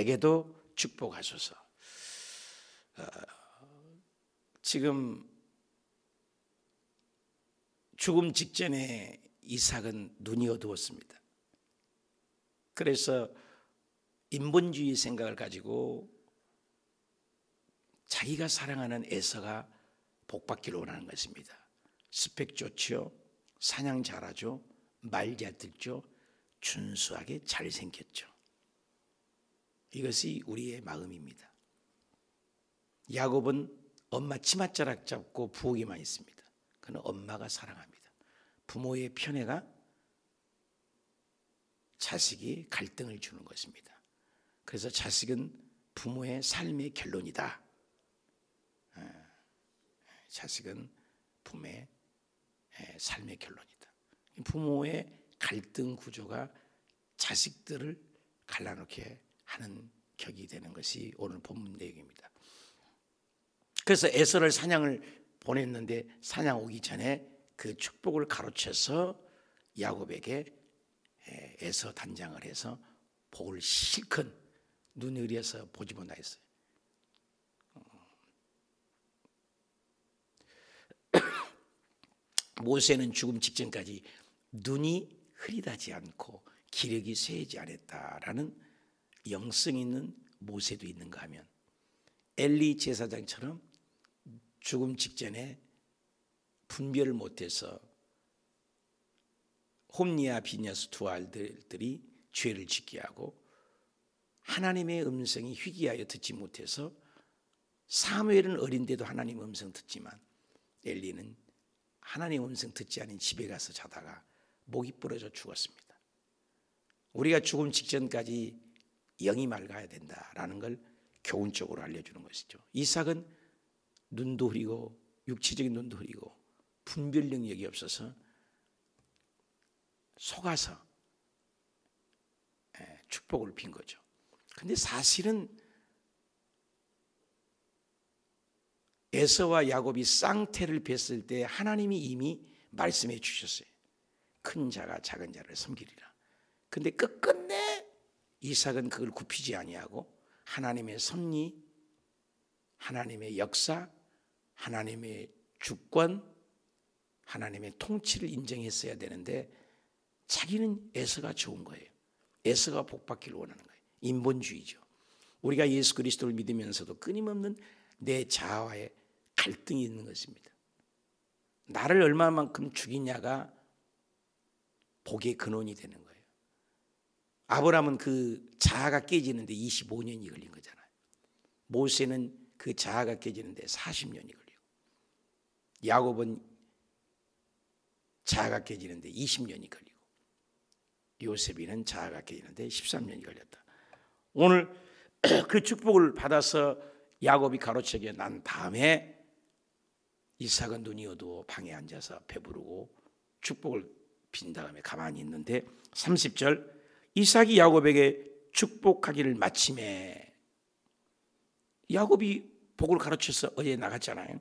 내게도 축복하소서. 지금 죽음 직전에 이삭은 눈이 어두웠습니다. 그래서 인본주의 생각을 가지고 자기가 사랑하는 에서가 복받기를 원하는 것입니다. 스펙 좋죠, 사냥 잘하죠, 말 잘 듣죠, 준수하게 잘생겼죠. 이것이 우리의 마음입니다. 야곱은 엄마 치맛자락 잡고 부엌에만 있습니다. 그는 엄마가 사랑합니다. 부모의 편애가 자식이 갈등을 주는 것입니다. 그래서 자식은 부모의 삶의 결론이다. 자식은 부모의 삶의 결론이다. 부모의 갈등 구조가 자식들을 갈라놓게 하는 격이 되는 것이 오늘 본문 내용입니다. 그래서 에서를 사냥을 보냈는데 사냥 오기 전에 그 축복을 가로채서 야곱에게 에서 단장을 해서 복을 실컷 눈이 흐려서 보지 못하 했어요. 모세는 죽음 직전까지 눈이 흐리다지 않고 기력이 쇠하지 않았다라는 영성 있는 모세도 있는가 하면 엘리 제사장처럼 죽음 직전에 분별을 못해서 홈니와 비냐스 두 아들들이 죄를 짓게 하고 하나님의 음성이 희귀하여 듣지 못해서 사무엘은 어린데도 하나님 음성 듣지만 엘리는 하나님 음성 듣지 않은 집에 가서 자다가 목이 부러져 죽었습니다. 우리가 죽음 직전까지 영이 맑아야 된다라는 걸 교훈적으로 알려주는 것이죠. 이삭은 눈도 흐리고 육체적인 눈도 흐리고 분별 능력이 없어서 속아서 축복을 빈 거죠. 그런데 사실은 에서와 야곱이 쌍태를 뵀을 때 하나님이 이미 말씀해 주셨어요. 큰 자가 작은 자를 섬기리라. 그런데 끝끝내 이삭은 그걸 굽히지 아니하고 하나님의 섭리, 하나님의 역사, 하나님의 주권, 하나님의 통치를 인정했어야 되는데 자기는 에서가 좋은 거예요. 에서가 복받기를 원하는 거예요. 인본주의죠. 우리가 예수 그리스도를 믿으면서도 끊임없는 내 자아와의 갈등이 있는 것입니다. 나를 얼마만큼 죽이냐가 복의 근원이 되는 거예요. 아브라함은 그 자아가 깨지는데 25년이 걸린 거잖아요. 모세는 그 자아가 깨지는데 40년이 걸리고 야곱은 자아가 깨지는데 20년이 걸리고 요셉이는 자아가 깨지는데 13년이 걸렸다. 오늘 그 축복을 받아서 야곱이 가로채게 난 다음에 이삭은 눈이 어두워 방에 앉아서 배부르고 축복을 빈 다음에 가만히 있는데 30절 이삭이 야곱에게 축복하기를 마침에 야곱이 복을 가르쳐서 어제 나갔잖아요.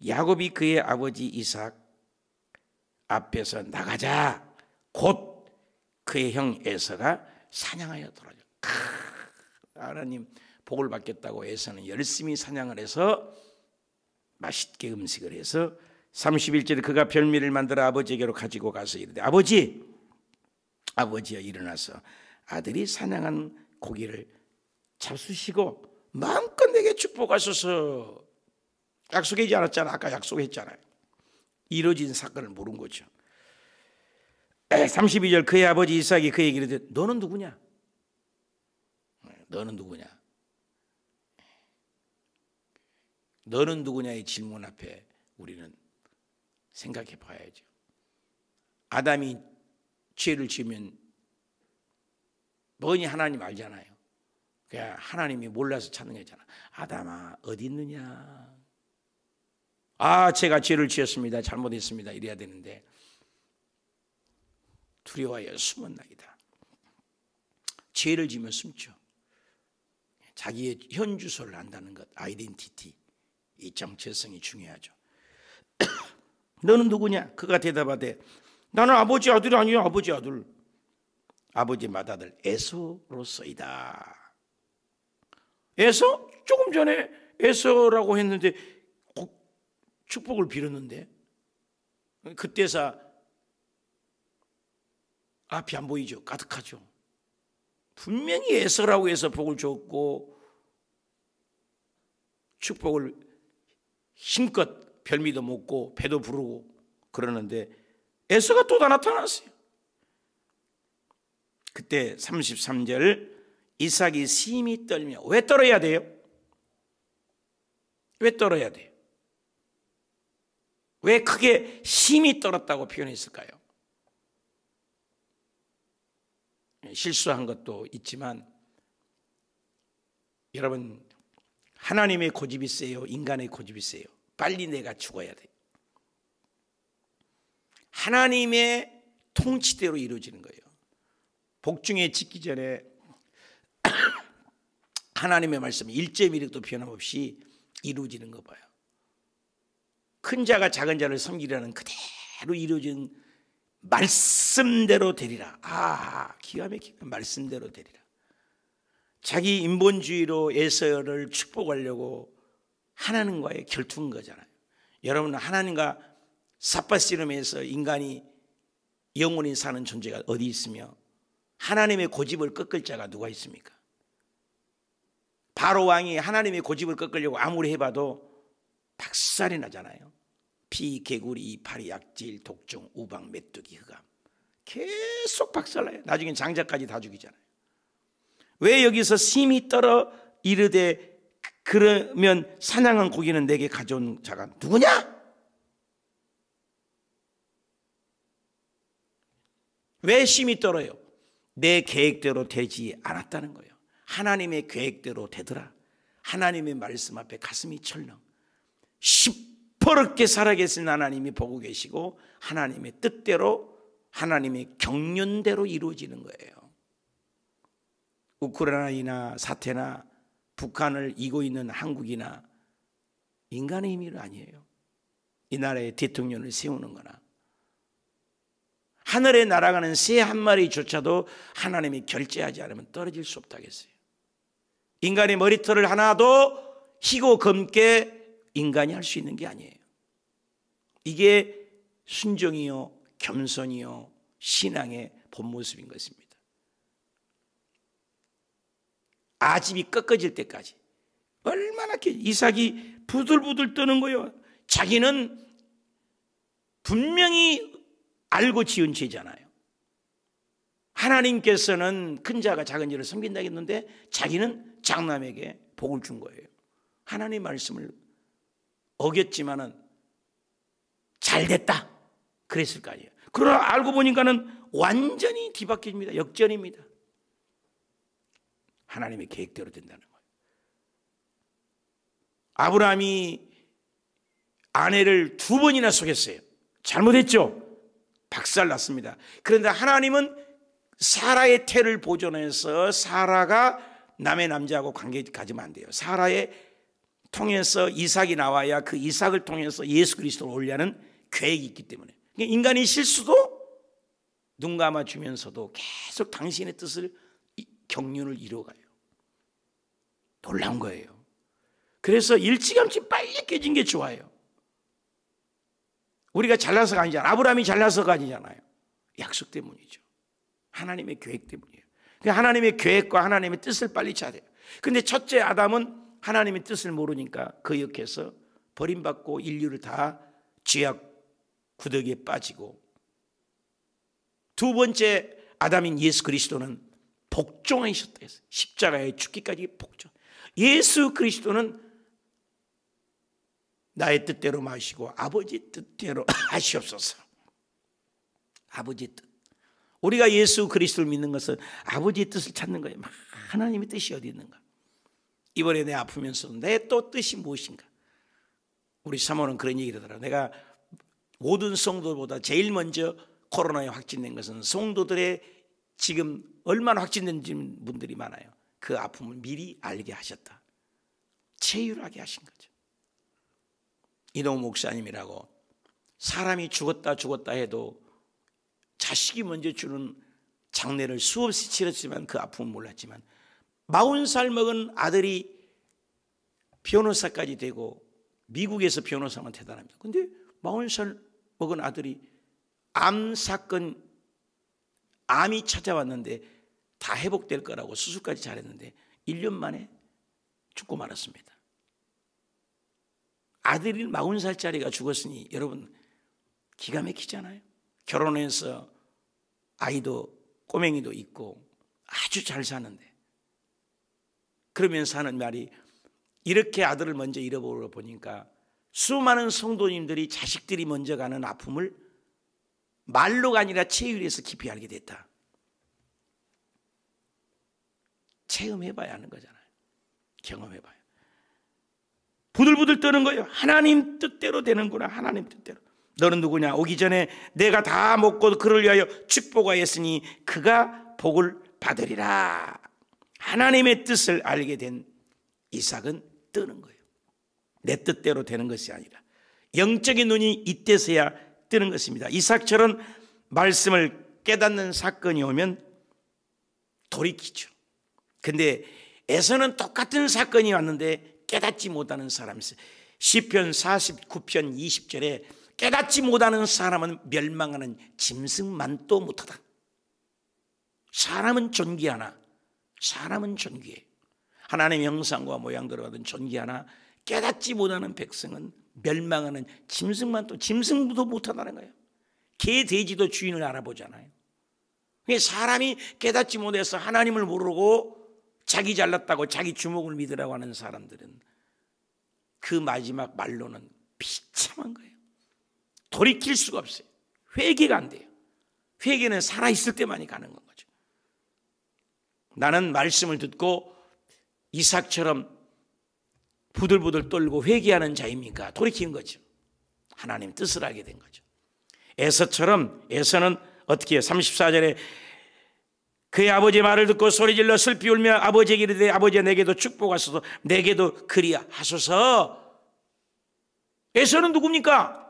야곱이 그의 아버지 이삭 앞에서 나가자 곧 그의 형 에서가 사냥하여 돌아오죠. 하나님 복을 받겠다고 에서는 열심히 사냥을 해서 맛있게 음식을 해서 31절에 그가 별미를 만들어 아버지에게로 가지고 가서 이르되 아버지여 일어나서 아들이 사냥한 고기를 잡수시고 마음껏 내게 축복하소서. 약속하지 않았잖아. 아까 약속했잖아요. 이루어진 사건을 모른 거죠. 32절 그의 아버지 이삭이 그에게 이르되 너는 누구냐? 너는 누구냐? 너는 누구냐의 질문 앞에 우리는 생각해 봐야죠. 아담이 죄를 지으면 뭐니 하나님 알잖아요. 그냥 하나님이 몰라서 찾는 거잖아. 아담아 어디 있느냐? 제가 죄를 지었습니다. 잘못했습니다. 이래야 되는데 두려워하여 숨었나이다. 죄를 지면 숨죠. 자기의 현 주소를 안다는 것, 아이덴티티, 이 정체성이 중요하죠. 너는 누구냐? 그가 대답하되 나는 아버지 아들이 아니요 아버지 아들. 아버지 맏아들 에서로서이다. 에서? 조금 전에 에서라고 했는데 축복을 빌었는데 그때서 앞이 안 보이죠. 가득하죠. 분명히 에서라고 해서 복을 줬고 축복을 힘껏 별미도 먹고 배도 부르고 그러는데 에서가 또 다 나타났어요. 그때 33절 이삭이 심히 떨며. 왜 떨어야 돼요? 왜 떨어야 돼요? 왜 크게 심히 떨었다고 표현했을까요? 실수한 것도 있지만 여러분, 하나님의 고집이 세요? 인간의 고집이 세요? 빨리 내가 죽어야 돼. 하나님의 통치대로 이루어지는 거예요. 복중에 짓기 전에 하나님의 말씀 1.1도 변함없이 이루어지는 거 봐요. 큰 자가 작은 자를 섬기라는 그대로 이루어진 말씀대로 되리라. 기가 막히게 말씀대로 되리라. 자기 인본주의로 에서를 축복하려고 하나님과의 결투인 거잖아요. 여러분, 하나님과 삿바씨름에서 인간이 영원히 사는 존재가 어디 있으며 하나님의 고집을 꺾을 자가 누가 있습니까? 바로 왕이 하나님의 고집을 꺾으려고 아무리 해봐도 박살이 나잖아요. 피, 개구리, 파리, 약질, 독종, 우방, 메뚜기, 흑암 계속 박살나요. 나중엔 장자까지 다 죽이잖아요. 왜 여기서 심히 떨어 이르되 그러면 사냥한 고기는 내게 가져온 자가 누구냐? 왜 심히 떨어요? 내 계획대로 되지 않았다는 거예요. 하나님의 계획대로 되더라. 하나님의 말씀 앞에 가슴이 철렁. 시퍼렇게 살아계신 하나님이 보고 계시고 하나님의 뜻대로 하나님의 경륜대로 이루어지는 거예요. 우크라이나 사태나 북한을 이고 있는 한국이나 인간의 힘이 아니에요. 이 나라의 대통령을 세우는 거나 하늘에 날아가는 새 한 마리조차도 하나님이 결제하지 않으면 떨어질 수 없다겠어요. 인간의 머리털을 하나도 희고 검게 인간이 할 수 있는 게 아니에요. 이게 순종이요 겸손이요 신앙의 본 모습인 것입니다. 아집이 꺾어질 때까지 얼마나 이삭이 부들부들 떠는 거예요. 자기는 분명히 알고 지은 죄잖아요. 하나님께서는 큰 자가 작은 자를 섬긴다 했는데 자기는 장남에게 복을 준 거예요. 하나님 말씀을 어겼지만은 잘 됐다 그랬을 거 아니에요. 그러나 알고 보니까는 완전히 뒤바뀝니다. 역전입니다. 하나님의 계획대로 된다는 거예요. 아브라함이 아내를 2번이나 속였어요. 잘못했죠. 박살났습니다. 그런데 하나님은 사라의 태를 보존해서 사라가 남의 남자하고 관계 가지면 안 돼요. 사라의 통해서 이삭이 나와야 그 이삭을 통해서 예수 그리스도를 올리는 계획이 있기 때문에 인간이 실수도 눈 감아주면서도 계속 당신의 뜻을 경륜을 이루어가요. 놀라운 거예요. 그래서 일찌감치 빨리 깨진 게 좋아요. 우리가 잘나서가 아니잖아요. 아브라함이 잘나서가 아니잖아요. 약속 때문이죠. 하나님의 계획 때문이에요. 하나님의 계획과 하나님의 뜻을 빨리 찾아요. 그런데 첫째 아담은 하나님의 뜻을 모르니까 거역해서 버림받고 인류를 다 죄악 구더기에 빠지고, 두 번째 아담인 예수 그리스도는 복종하셨다 했어요. 십자가에 죽기까지 복종. 예수 그리스도는 나의 뜻대로 마시고 아버지 뜻대로 하시옵소서. 아버지 뜻. 우리가 예수 그리스도를 믿는 것은 아버지의 뜻을 찾는 거예요. 하나님의 뜻이 어디 있는가? 이번에 내가 아프면서 내 또 뜻이 무엇인가? 우리 사모는 그런 얘기를 하더라고요. 내가 모든 성도보다 제일 먼저 코로나에 확진된 것은 성도들의 지금 얼마나 확진된 분들이 많아요. 그 아픔을 미리 알게 하셨다. 체휼하게 하신 거죠. 이동우 목사님이라고 사람이 죽었다 해도 자식이 먼저 주는 장례를 수없이 치렀지만 그 아픔을 몰랐지만 40살 먹은 아들이 변호사까지 되고 미국에서 변호사만 대단합니다. 근데 40살 먹은 아들이 암이 찾아왔는데 다 회복될 거라고 수술까지 잘했는데 1년 만에 죽고 말았습니다. 아들이 40살짜리가 죽었으니 여러분 기가 막히잖아요. 결혼해서 아이도 꼬맹이도 있고 아주 잘 사는데, 그러면서 하는 말이, 이렇게 아들을 먼저 잃어버려 보니까 수많은 성도님들이 자식들이 먼저 가는 아픔을 말로가 아니라 체휼에서 깊이 알게 됐다. 체험해봐야 하는 거잖아요. 경험해봐요. 부들부들 떠는 거예요. 하나님 뜻대로 되는구나. 하나님 뜻대로. 너는 누구냐? 오기 전에 내가 다 먹고 그를 위하여 축복하였으니 그가 복을 받으리라. 하나님의 뜻을 알게 된 이삭은 뜨는 거예요. 내 뜻대로 되는 것이 아니라 영적인 눈이 이때서야 뜨는 것입니다. 이삭처럼 말씀을 깨닫는 사건이 오면 돌이키죠. 근데 에서는 똑같은 사건이 왔는데 깨닫지 못하는 사람이 있어요. 시편 49편 20절에 깨닫지 못하는 사람은 멸망하는 짐승만도 못하다. 사람은 존귀하나, 사람은 존귀해. 하나님의 형상과 모양대로 받은 존귀하나 깨닫지 못하는 백성은 멸망하는 짐승만도, 짐승도 못하다는 거예요. 개, 돼지도 주인을 알아보잖아요. 사람이 깨닫지 못해서 하나님을 모르고 자기 잘났다고 자기 주먹을 믿으라고 하는 사람들은 그 마지막 말로는 비참한 거예요. 돌이킬 수가 없어요. 회개가 안 돼요. 회개는 살아있을 때만이 가능한 거죠. 나는 말씀을 듣고 이삭처럼 부들부들 떨고 회개하는 자입니까? 돌이키는 거죠. 하나님 뜻을 알게 된 거죠. 에서처럼, 에서는 어떻게 해요? 34절에 그의 아버지의 말을 듣고 소리질러 슬피 울며 아버지에게 이르되 아버지야 내게도 축복하소서, 내게도 그리하소서. 에서는 누굽니까?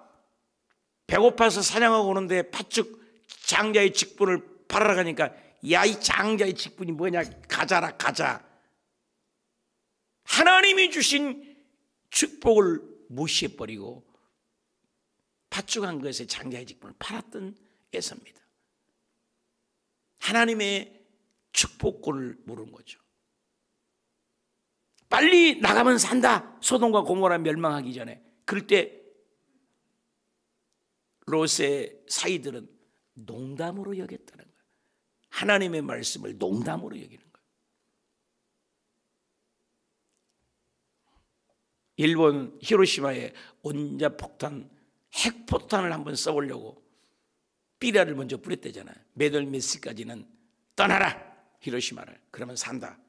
배고파서 사냥하고 오는데 팥죽 장자의 직분을 팔아라 가니까 야, 이 장자의 직분이 뭐냐, 가자라 가자. 하나님이 주신 축복을 무시해버리고 팥죽한 것에 장자의 직분을 팔았던 에서입니다. 하나님의 축복권을 모르는 거죠. 빨리 나가면 산다. 소돔과 고모라 멸망하기 전에. 그럴 때 롯의 사이들은 농담으로 여겼다는 거예요. 하나님의 말씀을 농담으로 여기는 거예요. 일본 히로시마에 원자폭탄, 핵폭탄을 한번 써보려고 삐라를 먼저 뿌렸대잖아요. 몇 월 몇 시까지는 떠나라 히로시마를, 그러면 산다.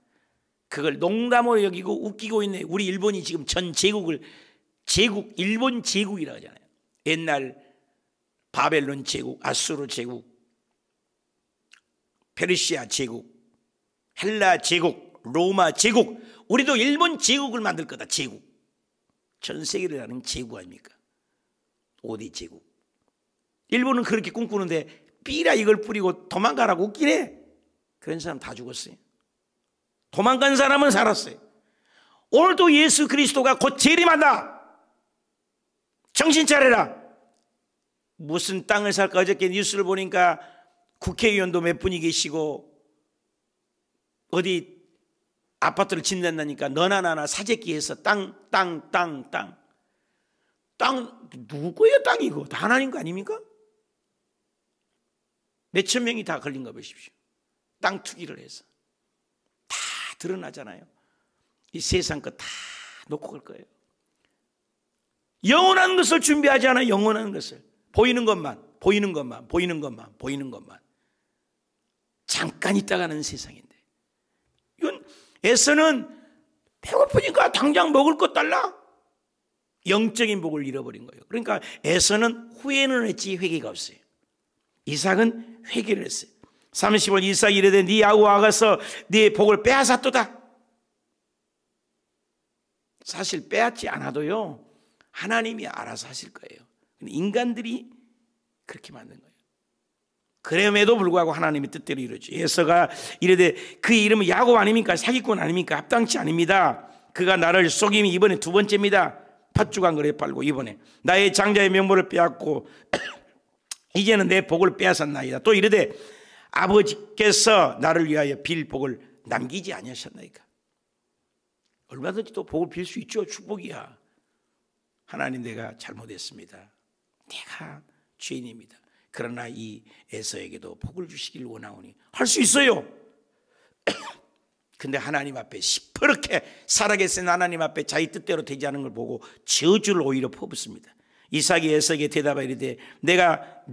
그걸 농담으로 여기고 웃기고 있네. 우리 일본이 지금 전 제국을 일본 제국이라고 하잖아요. 옛날 바벨론 제국, 아수르 제국, 페르시아 제국, 헬라 제국, 로마 제국, 우리도 일본 제국을 만들 거다. 제국. 전 세계를 하는 제국 아닙니까? 5대 제국. 일본은 그렇게 꿈꾸는데 삐라 이걸 뿌리고 도망가라고 웃기네. 그런 사람 다 죽었어요. 도망간 사람은 살았어요. 오늘도 예수 그리스도가 곧 재림한다. 정신 차려라. 무슨 땅을 살까? 어저께 뉴스를 보니까 국회의원도 몇 분이 계시고 어디 아파트를 짓는다니까 너나 나나 사재기해서 땅 누구의 땅이고? 다 하나님 거 아닙니까? 몇천 명이 다 걸린 거 보십시오. 땅 투기를 해서 다 드러나잖아요. 이 세상 거 다 놓고 갈 거예요. 영원한 것을 준비하지 않아. 영원한 것을 보이는 것만 잠깐 있다가는 세상인데, 이건 에서는 배고프니까 당장 먹을 것 달라. 영적인 복을 잃어버린 거예요. 그러니까 에서는 후회는 했지 회개가 없어요. 이삭은 회개를 했어요. 30월 이삭이 이르되 네 아우 아가서 네 복을 빼앗았도다. 사실 빼앗지 않아도요 하나님이 알아서 하실 거예요. 인간들이 그렇게 만든 거예요. 그럼에도 불구하고 하나님의 뜻대로 이루어지죠. 에서가 이르되 그 이름은 야곱 아닙니까? 사기꾼 아닙니까? 합당치 아닙니다. 그가 나를 속임이 이번에 두 번째입니다. 팥죽 한 그릇 팔고 이번에 나의 장자의 명분을 빼앗고 이제는 내 복을 빼앗았나이다. 또 이르되 아버지께서 나를 위하여 빌 복을 남기지 아니하셨나이까. 얼마든지 또 복을 빌 수 있죠. 축복이야. 하나님, 내가 잘못했습니다. 내가 죄인입니다. 그러나 이 에서에게도 복을 주시길 원하오니 할 수 있어요. 근데 하나님 앞에 시퍼렇게 살아계신 하나님 앞에 자기 뜻대로 되지 않은 걸 보고 저주를 오히려 퍼붓습니다. 이삭이 에서에게 대답하여 이르되 내가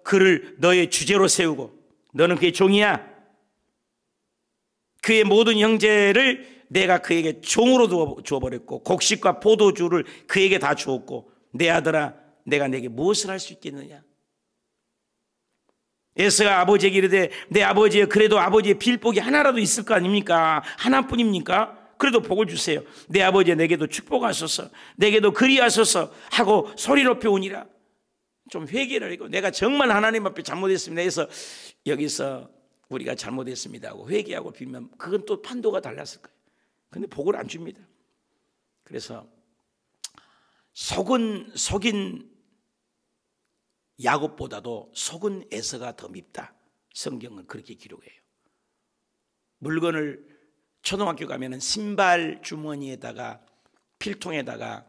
그를 너의 주제로 세우고 너는 그의 종이야. 그의 모든 형제를 내가 그에게 종으로 주어버렸고 곡식과 포도주를 그에게 다 주었고 내 아들아, 내가 내게 무엇을 할 수 있겠느냐. 에서가 아버지에게 이르되 내 아버지여, 그래도 아버지의 빌복이 하나라도 있을 거 아닙니까? 하나뿐입니까? 그래도 복을 주세요. 내 아버지여, 내게도 축복하소서, 내게도 그리하소서 하고 소리 높여 오니라. 좀 회개를 하고 내가 정말 하나님 앞에 잘못했습니다 해서 여기서 우리가 잘못했습니다 하고 회개하고 빌면 그건 또 판도가 달랐을 거예요. 근데 복을 안 줍니다. 그래서 속인 야곱보다도 속은 에서가 더 밉다. 성경은 그렇게 기록해요. 물건을 초등학교 가면은 신발 주머니에다가 필통에다가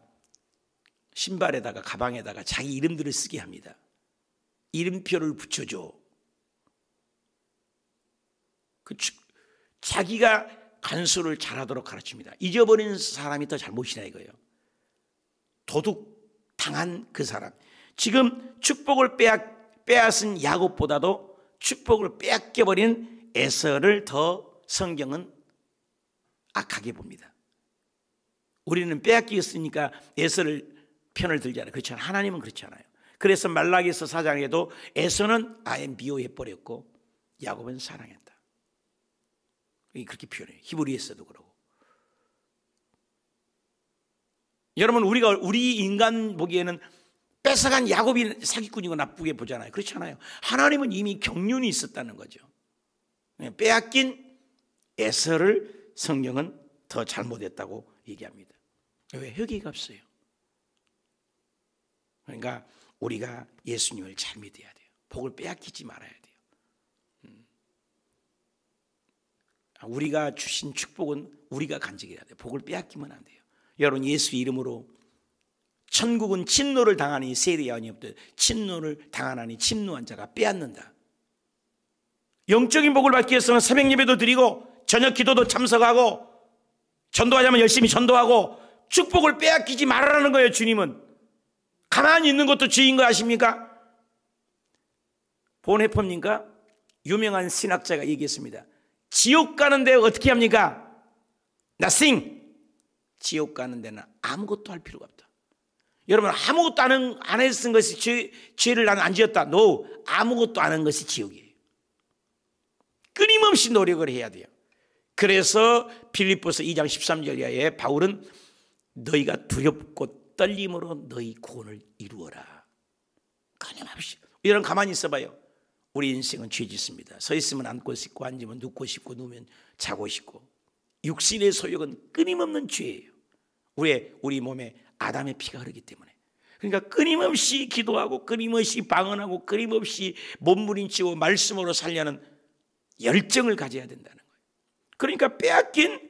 신발에다가 가방에다가 자기 이름들을 쓰게 합니다. 이름표를 붙여줘. 자기가 간수를 잘하도록 가르칩니다. 잊어버린 사람이 더 잘못이다 이거예요. 도둑 당한 그 사람. 지금 축복을 빼앗은 야곱보다도 축복을 빼앗겨버린 에서를 더 성경은 악하게 봅니다. 우리는 빼앗기었으니까 에서를 편을 들잖아요. 그렇지 않아요. 하나님은 그렇지 않아요. 그래서 말라기서 4장에도 에서는 아예 미워해버렸고 야곱은 사랑했다. 그렇게 표현해요. 히브리에서도 그러고. 여러분, 우리 인간 보기에는 뺏어간 야곱이 사기꾼이고 나쁘게 보잖아요. 그렇지 않아요. 하나님은 이미 경륜이 있었다는 거죠. 빼앗긴 에서를 성경은 더 잘못했다고 얘기합니다. 왜? 회개가 없어요. 그러니까 우리가 예수님을 잘 믿어야 돼요. 복을 빼앗기지 말아야 돼요. 우리가 주신 축복은 우리가 간직해야 돼요. 복을 빼앗기면 안 돼요. 여러분, 예수 이름으로 천국은 침노를 당하니 세리야니 없듯 침노를 당하니 침노한 자가 빼앗는다. 영적인 복을 받기 위해서는 새벽 예배도 드리고 저녁 기도도 참석하고 전도하자면 열심히 전도하고 축복을 빼앗기지 말아라는 거예요. 주님은 가만히 있는 것도 죄인 거 아십니까? 본해퍼입니까? 유명한 신학자가 얘기했습니다. 지옥 가는데 어떻게 합니까? Nothing. 지옥 가는 데는 아무것도 할 필요가 없다. 여러분, 아무것도 안 했은 것이 죄를 나는 안 지었다. No. 아무것도 안 한 것이 지옥이에요. 끊임없이 노력을 해야 돼요. 그래서 필립보서 2장 13절에 바울은 너희가 두렵고 떨림으로 너희 구원을 이루어라. 끊임없이. 여러분, 가만히 있어봐요. 우리 인생은 죄 짓습니다. 서 있으면 앉고 싶고 앉으면 눕고 싶고 누우면 자고 싶고 육신의 소욕은 끊임없는 죄예요. 우리 몸에 아담의 피가 흐르기 때문에. 그러니까 끊임없이 기도하고 끊임없이 방언하고 끊임없이 몸부림치고 말씀으로 살려는 열정을 가져야 된다는 거예요. 그러니까 빼앗긴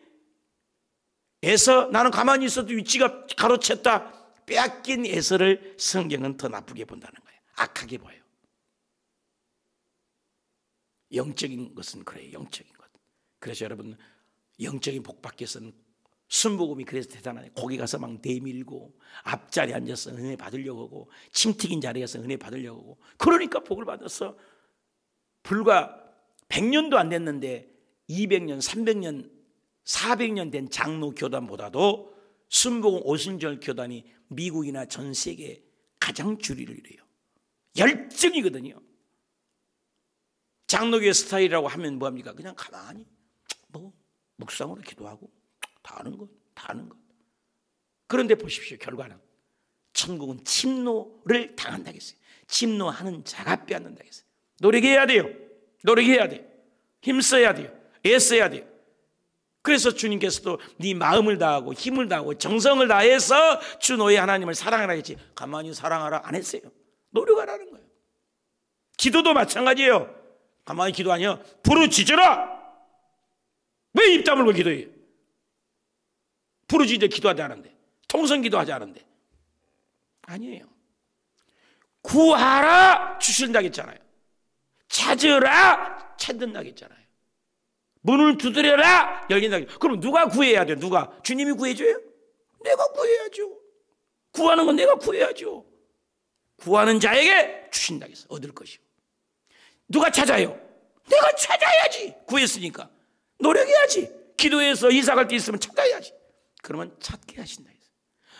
에서, 나는 가만히 있어도 위치가 가로챘다. 빼앗긴 에서를 성경은 더 나쁘게 본다는 거예요. 악하게 봐요. 영적인 것은 그래요. 영적인 것. 그래서 여러분, 영적인 복 받기 위해서는 순복음이 그래서 대단하네요. 거기 가서 막 내밀고 앞자리에 앉아서 은혜 받으려고 하고 침튀긴 자리에서 은혜 받으려고 하고 그러니까 복을 받아서 불과 100년도 안 됐는데 200년, 300년, 400년 된 장로 교단보다도 순복음 오순절 교단이 미국이나 전 세계에 가장 주리를 이뤄요. 열정이거든요. 장로교의 스타일이라고 하면 뭐합니까? 그냥 가만히 묵상으로 기도하고 다 아는 것. 그런데 보십시오. 결과는 천국은 침노를 당한다겠어요. 침노하는 자가 빼앗는다겠어요. 노력해야 돼요. 힘써야 돼요. 애써야 돼요. 그래서 주님께서도 네 마음을 다하고 힘을 다하고 정성을 다해서 주 너의 하나님을 사랑하라 했지, 가만히 사랑하라 안 했어요. 노력하라는 거예요. 기도도 마찬가지예요. 가만히 기도 아니야. 부르짖으라. 왜 입 다물고 기도해? 부르짖을 때 기도하지 않은데, 통성 기도하지 않은데. 아니에요. 구하라 주신다고 했잖아요. 찾으라 찾는다고 했잖아요. 문을 두드려라 열린다고. 그럼 누가 구해야 돼요? 누가? 주님이 구해줘요? 내가 구해야죠. 구하는 건 내가 구해야죠. 구하는 자에게 주신다고 했어. 얻을 것이요. 누가 찾아요? 내가 찾아야지. 구했으니까 노력해야지. 기도해서 이사 갈 때 있으면 찾아야지. 그러면 찾게 하신다 했어.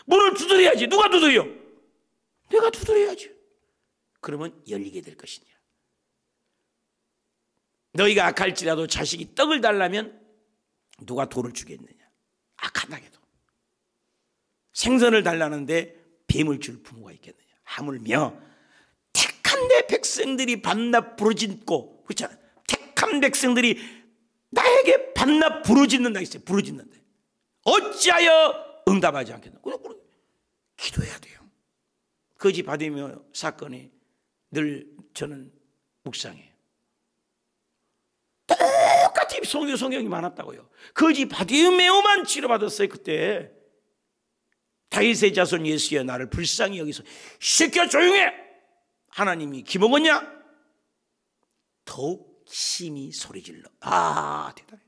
문을 두드려야지. 누가 두드려? 내가 두드려야지. 그러면 열리게 될 것이냐. 너희가 악할지라도 자식이 떡을 달라면 누가 돌을 주겠느냐. 악하다게도. 생선을 달라는데 뱀을 줄 부모가 있겠느냐. 하물며 택한 내 백성들이 밤낮 부르짖고, 그렇잖아요. 택한 백성들이 나에게 밤낮 부르짖는다 했어요. 부르짖는데 어찌하여 응답하지 않겠나. 기도해야 돼요. 거지 바디메오 사건이 늘 저는 묵상해요. 똑같이 성경이 많았다고요. 거지 바디메오만 치료받았어요. 그때 다윗의 자손 예수여 나를 불쌍히 여기서 시켜 조용해. 하나님이 기먹었냐? 더욱 심히 소리질러. 아, 대단해요.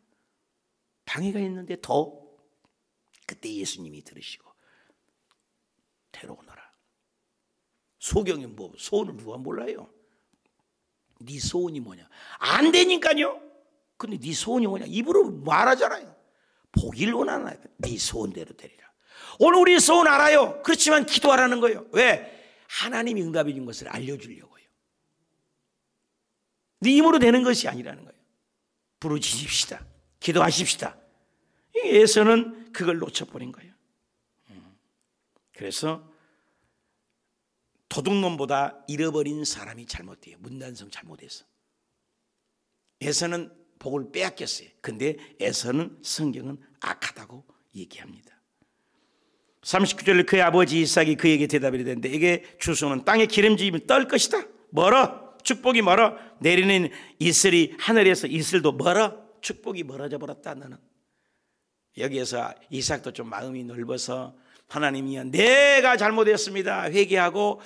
방해가 있는데 더 그때 예수님이 들으시고 데려오너라. 소경이 뭐 소원을 누가 몰라요? 네 소원이 뭐냐? 안 되니까요. 근데 네 소원이 뭐냐? 입으로 말하잖아요. 보기를 원하나? 네 소원대로 되리라. 오늘 우리 소원 알아요. 그렇지만 기도하라는 거예요. 왜? 하나님이 응답해 준 것을 알려주려고요. 네 힘으로 되는 것이 아니라는 거예요. 부르짖읍시다. 기도하십시다. 에서는 그걸 놓쳐버린 거예요. 그래서 도둑놈보다 잃어버린 사람이 잘못돼요. 문단성 잘못해서. 에서는 복을 빼앗겼어요. 근데 에서는 성경은 악하다고 얘기합니다. 39절에 그의 아버지 이삭이 그에게 대답을 했는데 이게 주소는 땅에 기름짐을 떨 것이다. 멀어. 축복이 멀어. 내리는 이슬이 하늘에서 이슬도 멀어. 축복이 멀어져 버렸다. 너는. 여기에서 이삭도 좀 마음이 넓어서 하나님이여 내가 잘못했습니다. 회개하고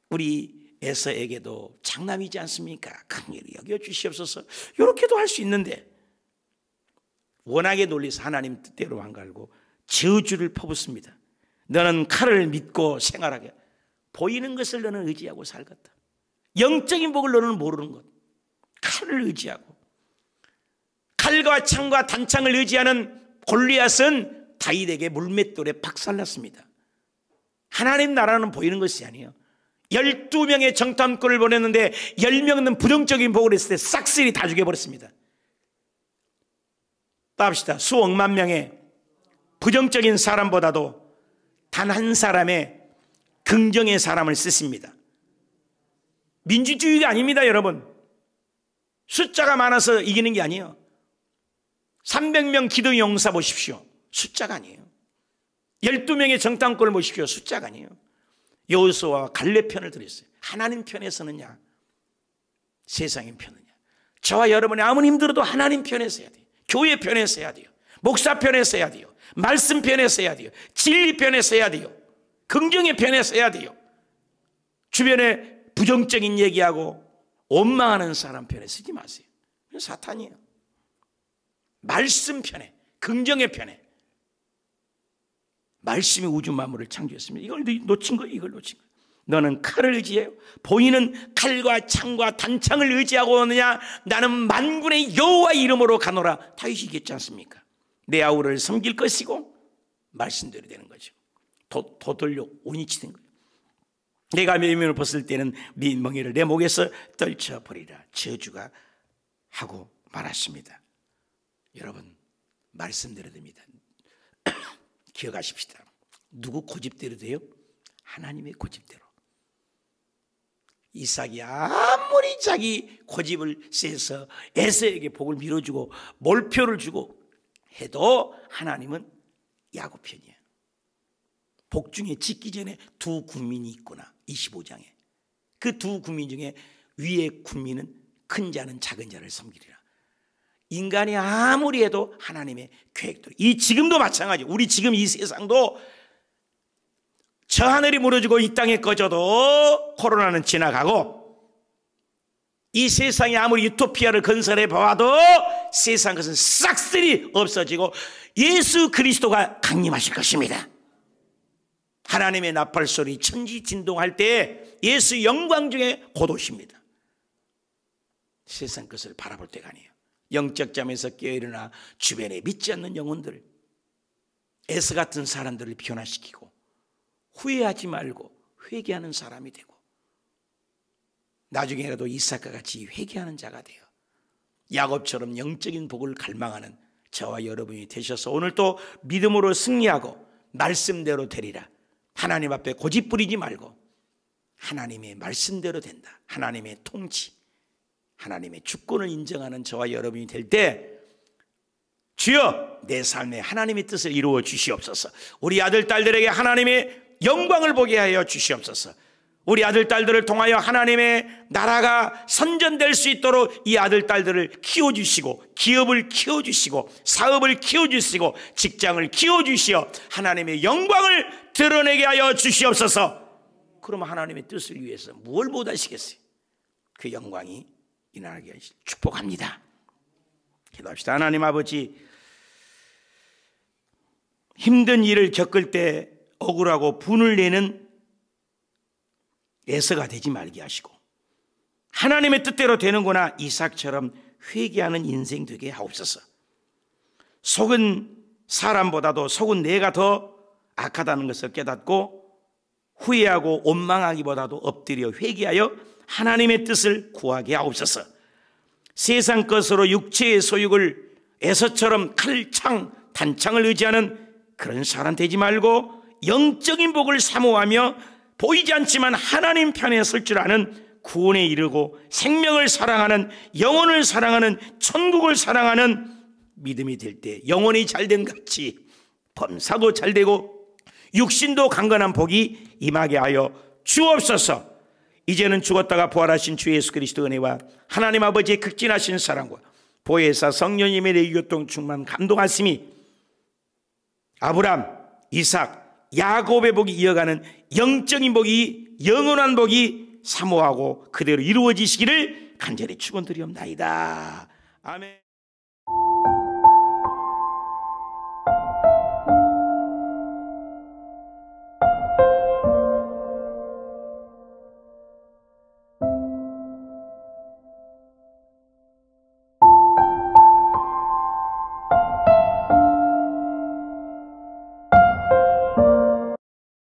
우리 에서에게도 장남이지 않습니까? 긍휼히 여겨 주시옵소서. 이렇게도 할 수 있는데 워낙에 놀리서 하나님 뜻대로 안 갈고 저주를 퍼붓습니다. 너는 칼을 믿고 생활하게. 보이는 것을 너는 의지하고 살겠다. 영적인 복을 너는 모르는 것. 칼을 의지하고. 칼과 창과 단창을 의지하는 골리앗은 다윗에게 물맷돌에 박살났습니다. 하나님 나라는 보이는 것이 아니에요. 12명의 정탐꾼을 보냈는데 10명은 부정적인 복을 했을 때 싹쓸이 다 죽여버렸습니다. 따합시다. 수억만 명의 부정적인 사람보다도 단 한 사람의 긍정의 사람을 쓰십니다. 민주주의가 아닙니다, 여러분. 숫자가 많아서 이기는 게 아니에요. 300명 기도 용사 보십시오. 숫자가 아니에요. 12명의 정탐꾼을 보십시오. 숫자가 아니에요. 여호수아와 갈렙 편을 들었어요. 하나님 편에 서느냐 세상의 편이냐. 저와 여러분이 아무리 힘들어도 하나님 편에 서야 돼요. 교회 편에 서야 돼요. 목사 편에 서야 돼요. 말씀 편에 서야 돼요. 진리 편에 서야 돼요. 긍정의 편에 서야 돼요. 주변에 부정적인 얘기하고 원망하는 사람 편에 서지 마세요. 그건 사탄이에요. 말씀 편에, 긍정의 편에. 말씀이 우주 만물을 창조했습니다. 이걸 놓친 거예요. 이걸 놓친 거예요. 너는 칼을 의지해요. 보이는 칼과 창과 단창을 의지하고 오느냐. 나는 만군의 여호와 이름으로 가노라. 다윗이 얘기했지 않습니까? 내 아우를 섬길 것이고 말씀대로 되는 거죠. 도돌려 온이치 된 거예요. 내가 매면을 벗을 때는 네 멍에를 내 목에서 떨쳐버리라. 저주가 하고 말았습니다. 여러분 말씀대로 됩니다. 기억하십시다. 누구 고집대로 돼요? 하나님의 고집대로. 이삭이 아무리 자기 고집을 세서 에서에게 복을 밀어주고 몰표를 주고 해도 하나님은 야곱 편이에요. 복중에 짓기 전에 두 군민이 있구나. 25장에 그 두 군민 중에 위의 군민은 큰 자는 작은 자를 섬기리라. 인간이 아무리 해도 하나님의 계획대로, 이 지금도 마찬가지. 우리 지금 이 세상도 저 하늘이 무너지고 이 땅에 꺼져도 코로나는 지나가고, 이 세상이 아무리 유토피아를 건설해 봐도 세상 것은 싹쓸이 없어지고 예수 그리스도가 강림하실 것입니다. 하나님의 나팔소리 천지진동할 때 예수 영광 중에 곧 오십니다. 세상 것을 바라볼 때가 아니에요. 영적 잠에서 깨어일어나 주변에 믿지 않는 영혼들, 에스 같은 사람들을 변화시키고 후회하지 말고 회개하는 사람이 되고, 나중에라도 이삭과 같이 회개하는 자가 돼요. 야곱처럼 영적인 복을 갈망하는 저와 여러분이 되셔서 오늘 또 믿음으로 승리하고 말씀대로 되리라. 하나님 앞에 고집 부리지 말고 하나님의 말씀대로 된다. 하나님의 통치, 하나님의 주권을 인정하는 저와 여러분이 될 때, 주여 내 삶에 하나님의 뜻을 이루어 주시옵소서. 우리 아들 딸들에게 하나님의 영광을 보게 하여 주시옵소서. 우리 아들 딸들을 통하여 하나님의 나라가 선전될 수 있도록 이 아들 딸들을 키워주시고, 기업을 키워주시고, 사업을 키워주시고, 직장을 키워주시어 하나님의 영광을 드러내게 하여 주시옵소서. 그러면 하나님의 뜻을 위해서 무엇을 못하시겠어요? 그 영광이 일어나게 하시길 축복합니다. 기도합시다. 하나님 아버지, 힘든 일을 겪을 때 억울하고 분을 내는 에서가 되지 말게 하시고, 하나님의 뜻대로 되는구나 이삭처럼 회개하는 인생 되게 하옵소서. 속은 사람보다도 속은 내가 더 악하다는 것을 깨닫고 후회하고 원망하기보다도 엎드려 회개하여 하나님의 뜻을 구하게 하옵소서. 세상 것으로 육체의 소욕을 에서처럼 칼, 창, 단창을 의지하는 그런 사람 되지 말고 영적인 복을 사모하며 보이지 않지만 하나님 편에 설 줄 아는 구원에 이르고 생명을 사랑하는, 영혼을 사랑하는, 천국을 사랑하는 믿음이 될 때 영혼이 잘된 같이 범사도 잘되고 육신도 강건한 복이 임하게 하여 주옵소서. 이제는 죽었다가 부활하신 주 예수 그리스도 은혜와 하나님 아버지의 극진하신 사랑과 보혜사 성령님의 내교통 충만 감동하심이 아브람, 이삭, 야곱의 복이 이어가는 영적인 복이, 영원한 복이 사모하고 그대로 이루어지시기를 간절히 축원드리옵나이다. 아멘.